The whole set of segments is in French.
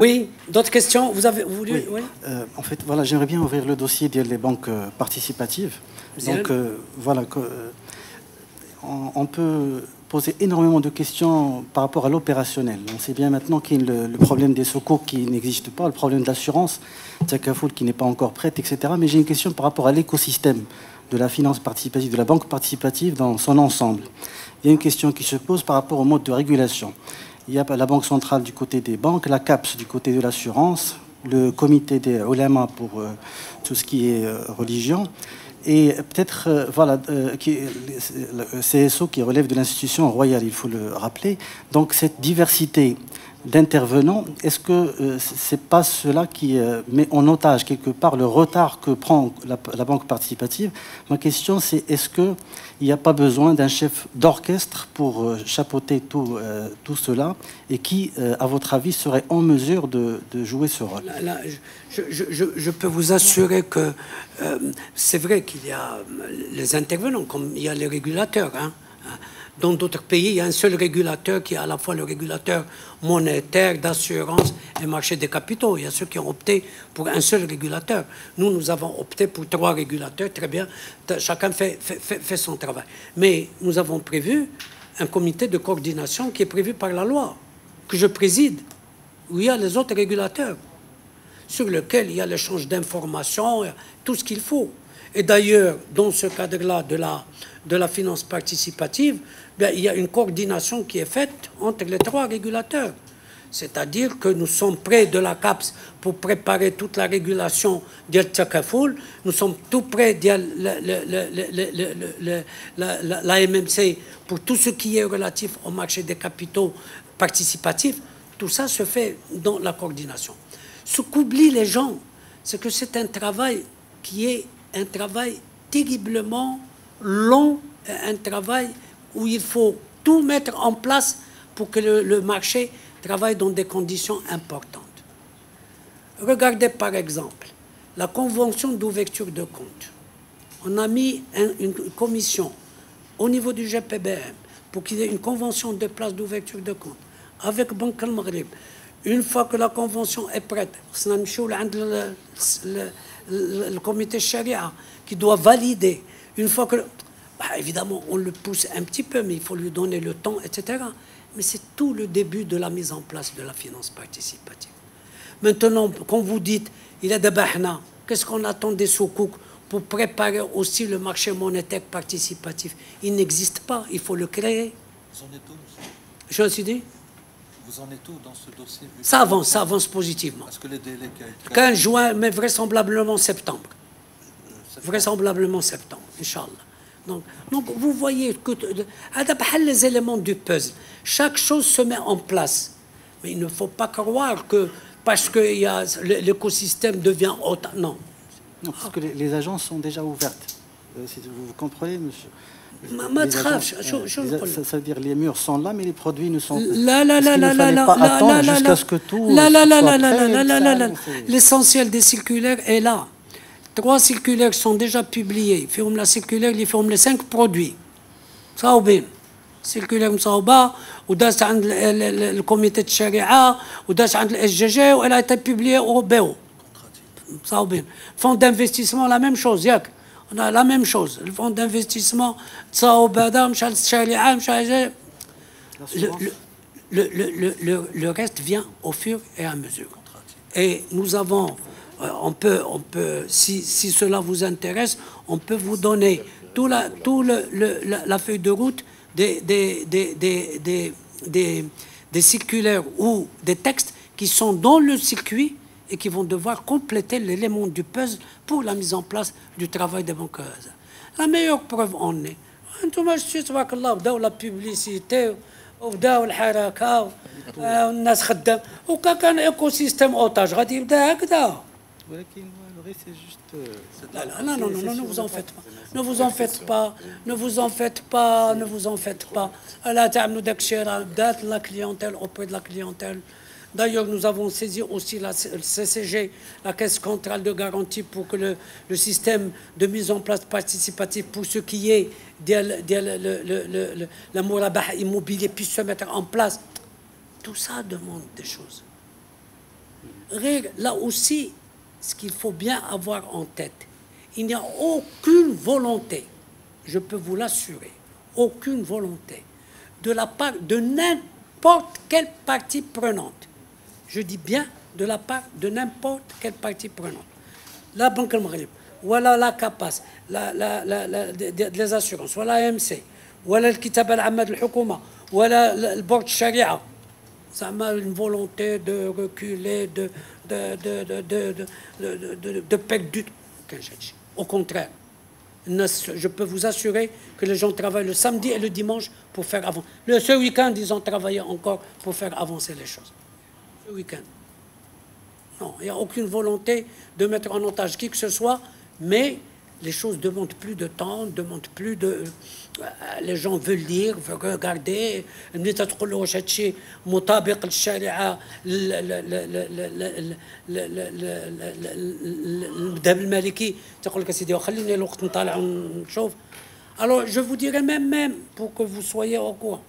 Oui, d'autres questions? Vous avez voulu? Oui. Oui. En fait, voilà, j'aimerais bien ouvrir le dossier des banques participatives. Donc, voilà, on peut poser énormément de questions par rapport à l'opérationnel. On sait bien maintenant qu'il y a le problème des sukuk qui n'existe pas, le problème de l'assurance, Takafoul qui n'est pas encore prête, etc. Mais j'ai une question par rapport à l'écosystème de la finance participative, de la banque participative dans son ensemble. Il y a une question qui se pose par rapport au mode de régulation. Il y a la Banque centrale du côté des banques, la CAPS du côté de l'assurance, le comité des ulama pour tout ce qui est religion, et peut-être le CSO qui relève de l'institution royale, il faut le rappeler. Donc cette diversité d'intervenants, est-ce que c'est pas cela qui met en otage quelque part le retard que prend la banque participative? Ma question c'est, est-ce qu'il n'y a pas besoin d'un chef d'orchestre pour chapeauter tout cela, et qui, à votre avis, serait en mesure de jouer ce rôle? Là, je peux vous assurer que c'est vrai qu'il y a les intervenants, comme il y a les régulateurs, hein. Dans d'autres pays, il y a un seul régulateur qui est à la fois le régulateur monétaire, d'assurance et marché des capitaux. Il y a ceux qui ont opté pour un seul régulateur. Nous avons opté pour 3 régulateurs. Très bien, chacun fait son travail. Mais nous avons prévu un comité de coordination qui est prévu par la loi, que je préside, où il y a les autres régulateurs, sur lequel il y a l'échange d'informations, tout ce qu'il faut. Et d'ailleurs, dans ce cadre-là de la finance participative, bien, il y a une coordination qui est faite entre les 3 régulateurs. C'est-à-dire que nous sommes près de la CAPS pour préparer toute la régulation de Takafoul. Nous sommes tout près de la MMC pour tout ce qui est relatif au marché des capitaux participatifs. Tout ça se fait dans la coordination. Ce qu'oublient les gens, c'est que c'est un travail qui est un travail terriblement long, un travail où il faut tout mettre en place pour que le marché travaille dans des conditions importantes. Regardez par exemple la convention d'ouverture de compte. On a mis une commission au niveau du GPBM pour qu'il y ait une convention de place d'ouverture de compte avec Banque al-Maghrib. Une fois que la convention est prête, le comité Sharia qui doit valider. Une fois que... évidemment, on le pousse un petit peu, mais il faut lui donner le temps, etc. Mais c'est tout le début de la mise en place de la finance participative. Maintenant, quand vous dites, il y a des bahna, qu'est-ce qu'on attend des soukouks pour préparer aussi le marché monétaire participatif? Il n'existe pas, il faut le créer. Vous en êtes où, monsieur? Je me suis dit. Vous en êtes où dans ce dossier? Ça avance positivement. Parce que les délais... 15 juin, mais vraisemblablement septembre. Vraisemblablement septembre, Inch'Allah. Donc, vous voyez que les éléments du puzzle, chaque chose se met en place. Mais il ne faut pas croire que parce que l'écosystème devient haute. Non. Non, parce que les agences sont déjà ouvertes. Si vous comprenez, monsieur. Ça veut dire les murs sont là, mais les produits ne sont pas. Jusqu'à ce que tout l'essentiel des circulaires est là. 3 circulaires sont déjà publiées. Ils font la circulaire, ils font les 5 produits. Ça ou bien. Circulaire مصوبة وداس عند الكوميتي الشريعة وداس عند الاس جي جي وelle a été publiée au BO. Ça ou bien. Fonds d'investissement, la même chose, ياك. On a la même chose. Le fonds d'investissement, le reste vient au fur et à mesure. Et nous avons, on peut, si cela vous intéresse, on peut vous donner la feuille de route des circulaires ou des textes qui sont dans le circuit et qui vont devoir compléter l'élément du puzzle pour la mise en place du travail des banques. La meilleure preuve en est. la publicité, الحركة والناس خدام وكان كان ايكو سيستيم اوتاج غادي يبدا هكذا. ولكن c'est juste. Non, ne vous en faites pas. Ne vous en faites pas. Ne vous en faites pas. Ne vous en faites pas. Là, تعملوا داك الشيء راه بدات la clientèle auprès de la clientèle. D'ailleurs, nous avons saisi aussi la CCG, la Caisse centrale de garantie, pour que le système de mise en place participative pour ce qui est de la mourabah immobilier puisse se mettre en place. Tout ça demande des choses. Là aussi, ce qu'il faut bien avoir en tête, il n'y a aucune volonté, je peux vous l'assurer, aucune volonté de la part de n'importe quelle partie prenante. Je dis bien de la part de n'importe quelle partie prenante. La Banque al-Maghreb, voilà la CAPAS, les assurances, voilà l'AMC, voilà le Kitab al-Amma de l'Hukuma, voilà le Board Sharia. Ça m'a une volonté de reculer, de perdre du temps. Au contraire, je peux vous assurer que les gens travaillent le samedi et le dimanche pour faire avancer. Ce week-end, ils ont travaillé encore pour faire avancer les choses. Ce week-end. Non, il n'y a aucune volonté de mettre en otage qui que ce soit, mais les choses demandent plus de temps, demandent plus de... Les gens veulent lire, veulent regarder. مطابق للشريعة المذهب المالكي تقول لك سيدي خليني الوقت نطالع ونشوف. Alors je vous dirais même pour que vous soyez au courant,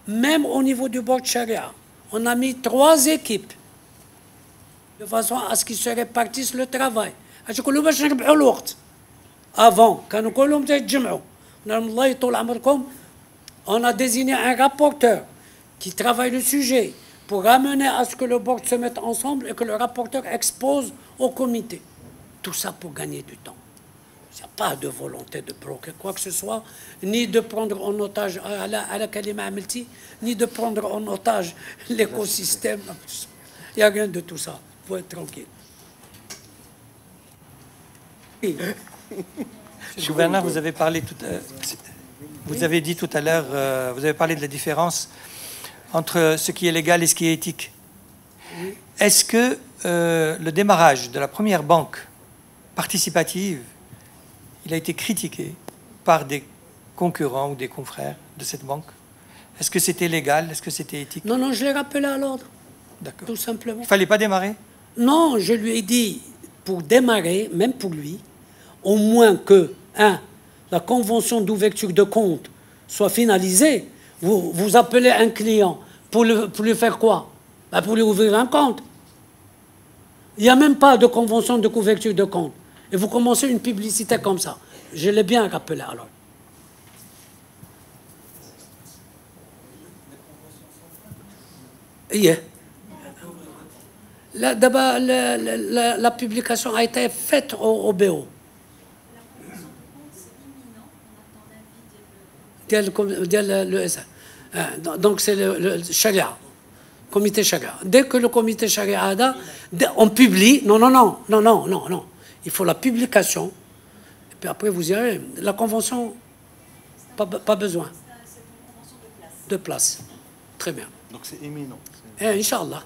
même au niveau du board Sharia, on a mis 3 équipes de façon à ce qu'ils se répartissent le travail. كله باش نربحوا الوقت. Avant, كانوا كلهم يتجمعوا. On a désigné un rapporteur qui travaille le sujet pour ramener à ce que le board se mette ensemble et que le rapporteur expose au comité. Tout ça pour gagner du temps. Il n'y a pas de volonté de bloquer quoi que ce soit, ni de prendre en otage à la Kalima Amelti, ni de prendre en otage l'écosystème. Il n'y a rien de tout ça. Il faut être tranquille. Monsieur Bernard, vous avez parlé vous avez dit tout à l'heure, vous avez parlé de la différence entre ce qui est légal et ce qui est éthique. Oui. Est-ce que le démarrage de la première banque participative, il a été critiqué par des concurrents ou des confrères de cette banque? Est-ce que c'était légal? Est-ce que c'était éthique? Non, non, je l'ai rappelé à l'ordre. D'accord. Tout simplement. Il ne fallait pas démarrer? Non, je lui ai dit, pour démarrer, même pour lui, au moins que, la convention d'ouverture de compte soit finalisée. Vous appelez un client pour lui faire quoi? Pour lui ouvrir un compte. Il n'y a même pas de convention de couverture de compte. Et vous commencez une publicité comme ça. Je l'ai bien rappelé alors. Yeah. D'abord, la publication a été faite au BO. Donc c'est le Sharia, comité Sharia. Dès que le comité Sharia on publie, non, il faut la publication, et puis après vous irez. La convention, pas besoin de place. Très bien. Donc c'est imminent. Inch'Allah.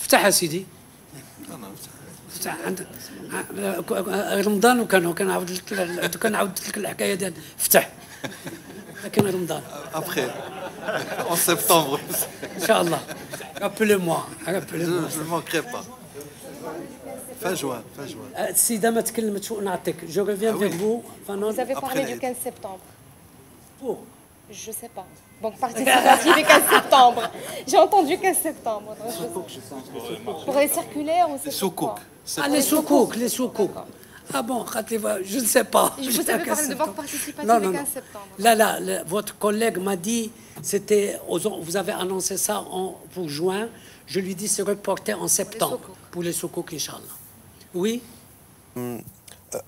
افتح يا سيدي. رمضان وكنعاود لك الحكايه ديال افتح. لكن رمضان. Après, en septembre. Inch'Allah. Rappelez-moi. Je ne manquerai pas. Fin juin. السيدة ما تكلمت شو نعطيك. Je reviens vers vous. Vous avez parlé du 15 septembre. Pour? Je ne sais pas. Banque participative et 15 septembre. J'ai entendu 15 septembre. Pour les circulaires, on sait pas. Les soukouk. Ah bon, je ne sais pas. Je vous avais parlé de banque participative le 15 septembre. Là, votre collègue m'a dit, vous avez annoncé ça pour juin. Je lui dis c'est reporté en septembre pour les soukouk, Inch'Allah. Oui.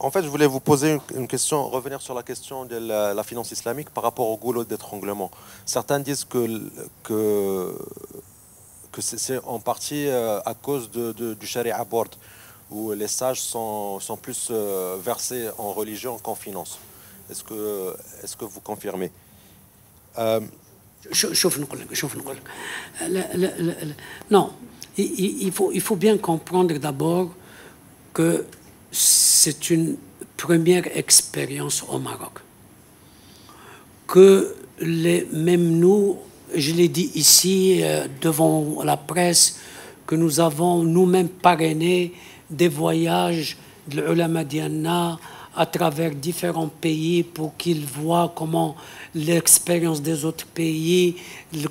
En fait, je voulais vous poser une question, revenir sur la question de la finance islamique par rapport au goulot d'étranglement. Certains disent que c'est en partie à cause du Sharia Board, où les sages sont plus versés en religion qu'en finance. Est-ce que vous confirmez? Non, il faut bien comprendre d'abord que c'est une première expérience au Maroc. Que même nous, je l'ai dit ici devant la presse, que nous avons nous-mêmes parrainé des voyages de l'ulama diana à travers différents pays pour qu'ils voient comment l'expérience des autres pays,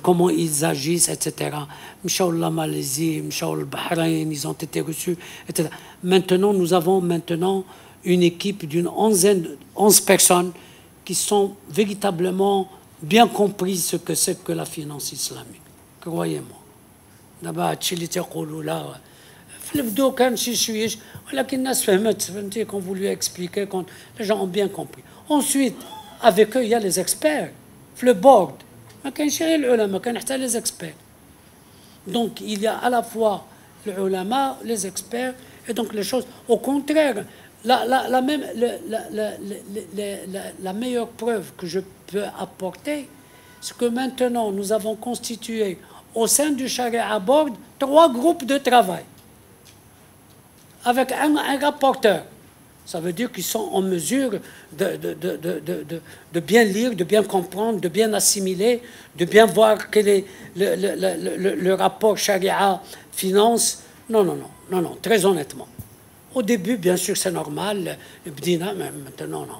comment ils agissent, etc. Inch'Allah, Malaisie, Inch'Allah, Bahreïn, ils ont été reçus, etc. Maintenant, nous avons une équipe d'une 11 personnes qui sont véritablement bien compris ce que c'est que la finance islamique. Croyez-moi. D'abord, qu'on vous lui a expliqué, les gens ont bien compris. Ensuite, avec eux, il y a les experts. Le board. Les experts. Donc, il y a à la fois les ulama, les experts, et donc les choses. Au contraire, la meilleure preuve que je peux apporter, c'est que maintenant, nous avons constitué au sein du Sharia Board 3 groupes de travail avec un rapporteur. Ça veut dire qu'ils sont en mesure de bien lire, de bien comprendre, de bien assimiler, de bien voir quel est le rapport Sharia-finance. Non, très honnêtement. Au début, bien sûr, c'est normal, mais maintenant, non.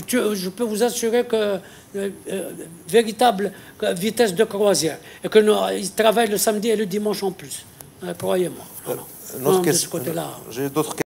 Je peux vous assurer que véritable vitesse de croisière et qu'ils travaillent le samedi et le dimanche en plus. Croyez-moi. Non, de ce côté-là. J'ai d'autres questions.